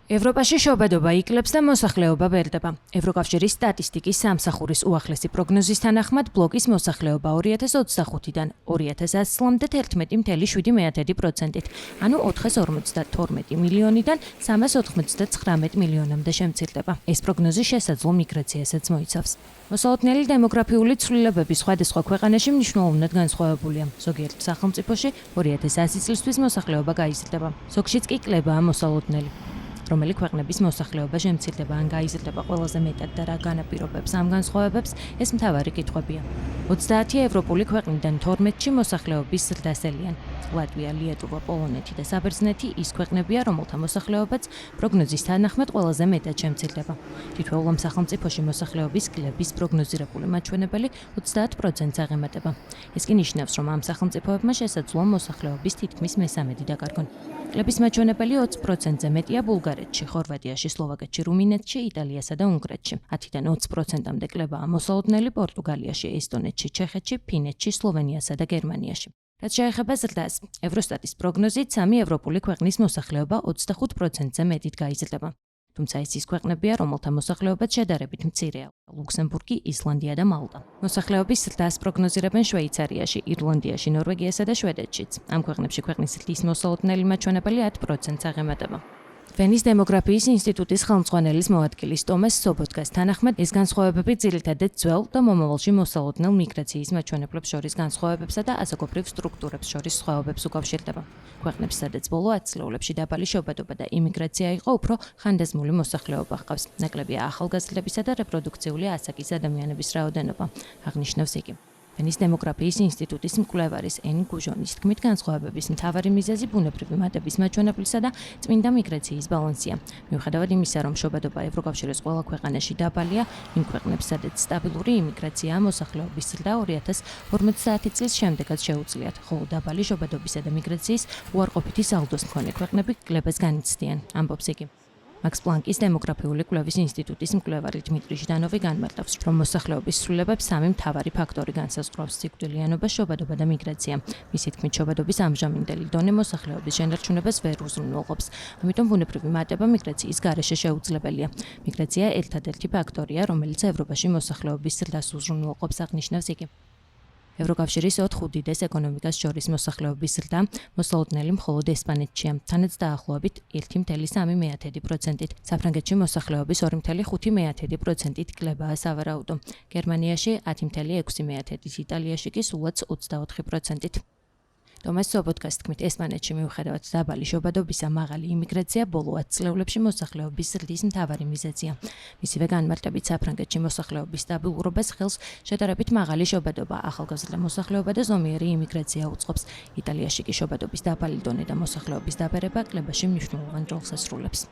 ევროპაში შობადობა იკლებს და მოსახლეობა ბრდება. ევროკავშირის სტატისტიკის სამსახურის უახლესი პროგნოზის თანახმად ბლოკის მოსახლეობა 2025-დან 2000 წლამდე 11.7%-ით, ანუ 452 მილიონიდან 399 მილიონამდე შემცირდება. ეს პროგნოზი შესაძლო მიგრაციასაც მოიცავს. მოსალოდნელი დემოგრაფიული ცვლილებები სხვადასხვა ქვეყანაში მნიშვნელოვნად განსხვავებულია. ზოგიერთ სახელმწიფოში 2100 წლისთვის მოსახლეობა გაიზრდება. ზოგშიც კი კლებაა მოსალოდნელი. რომელი ქვეყნების მოსახლეობა შემცირდება ან გაიზრდება ყველაზე მეტად და რა განაპირობებს ამ განსხვავებებს, ეს მთავარი კითხვებია. 30 ევროპული ქვეყნიდან 12-ში მოსახლეობის ზრდასელიან. ლატვია, ლიეტუვა, პოლონეთი და საბერძნეთი ის ქვეყნებია, რომელთა მოსახლეობაც პროგნოზის თანახმად ყველაზე მეტად შემცირდება. თითოეულ ამ სახელმწიფოში მოსახლეობის კლების პროგნოზირებული მაჩვენებელი 30%-ს აღემატება. ეს კი ნიშნავს, რომ ამ სახელმწიფოებმა შესაძლოა მოსახლეობის თითქმის მესამედი დაკარგონ. კლების მაჩვენებელი 20%-ზე მეტია ბულგარეთში, ხორვატიაში, სლოვაკეთში, რუმინეთში, იტალიასა და უნგრეთში. 10-დან 20%-მდე კლებაა მოსალოდნელი პორტუგალიაში, ესტონეთში, ჩეხეთში, ფინეთში, სლოვენიასა და გერმანიაში. რაც შეეხება ზრდას, ევროსტატის პროგნოზით 3 ევროპული ქვეყნის მოსახლეობა 25%-ზე მეტით გაიზრდება. თუმცა ეს ის ქვეყნებია, რომელთა მოსახლეობაც შედარებით მცირეა: ლუქსემბურგი, ისლანდია და მალტა. მოსახლეობის ზრდას პროგნოზირებენ შვეიცარიაში, ირლანდიაში, ნორვეგიასა და შვედეთშიც. ამ ქვეყნებში ქვეყნის ზრდის მოსალოდნელი მაჩვენებელი 10%-ს აღემატება. ვენის დემოგრაფიის ინსტიტუტის ხელმძღვანელის მოადგილის ტომას სობოტკას თანახმად, ეს განსხვავებები ძირითადად ძველ და მომავალში მოსალოდნელ მიგრაციის მაჩვენებლებს შორის განსხვავებებსა და ასაკობრივ სტრუქტურებს შორის სხვაობებს უკავშირდება. ქვეყნებს, სადაც ბოლო 10 წლებში დაბალი შობადობა და იმიგრაცია იყო, უფრო ხანდაზმული მოსახლეობა ჰყავს. ნაკლებია ახალგაზრდებისა და რეპროდუქციული ასაკის ადამიანების რაოდენობა, აღნიშნავს იგი. ვენის დემოგრაფიის ინსტიტუტის მკვლევარის ენ გუჟონის თქმით, განსხვავებების მთავარი მიზეზი ბუნებრივი მატების მაჩვენებლისა და წმინდა მიგრაციის ბალანსია. მიუხედავად იმისა, რომ შობადობა ევროკავშირის ყველა ქვეყანაში დაბალია, იმ ქვეყნებს, სადაც სტაბილური იმიგრაციაა, მოსახლეობის ზრდა 2050 წლის შემდეგაც შეუძლიათ, ხოლო დაბალი შობადობისა და მიგრაციის უარყოფითი სალდოს მქონე ქვეყნები კლებას განიცდიან, ამბობს იგი. მაქს პლანკის დემოგრაფიული კვლევის ინსტიტუტის მკვლევარი დმიტრი ჟდანოვი განმარტავს, რომ მოსახლეობის ცვლილებებს 3 მთავარი ფაქტორი განსაზღვრავს: სიკვდილიანობა, შობადობა და მიგრაცია. მისი თქმით, შობადობის ამჟამინდელი დონე მოსახლეობის შენარჩუნებას ვერ უზრუნველყოფს, ამიტომ ბუნებრივი მატება მიგრაციის გარეშე შეუძლებელია. მიგრაცია ერთადერთი ფაქტორია, რომელიც ევროპაში მოსახლეობის ზრდას უზრუნველყოფს, აღნიშნავს იგი. ევროკავშირის 4 უდიდეს ეკონომიკას შორის მოსახლეობის ზრდა მოსალოდნელი მხოლოდ ესპანეთშია, თანაც დაახლოებით 1.3%-ით. საფრანგეთში მოსახლეობის 2.5%-ით კლებაა სავარაუდო. გერმანიაში 10.6%-ით, იტალიაში კი სულაც 24%-ით. ტომას სობოტკას თქმით, ესპანეთში მიუხედავად დაბალი შობადობისა, მაღალი იმიგრაცია ბოლო 10 წლებში მოსახლეობის ზრდის მთავარი მიზეზია. მისივე განმარტებით, საფრანგეთში მოსახლეობის სტაბილურობას ხელს შედარებით მაღალი შობადობა, ახალგაზრდა მოსახლეობა და ზომიერი იმიგრაცია უწყობს. იტალიაში კი შობადობის დაბალი დონე და მოსახლეობის დაბერება კლებაში მნიშვნელოვან როლს ასრულებს.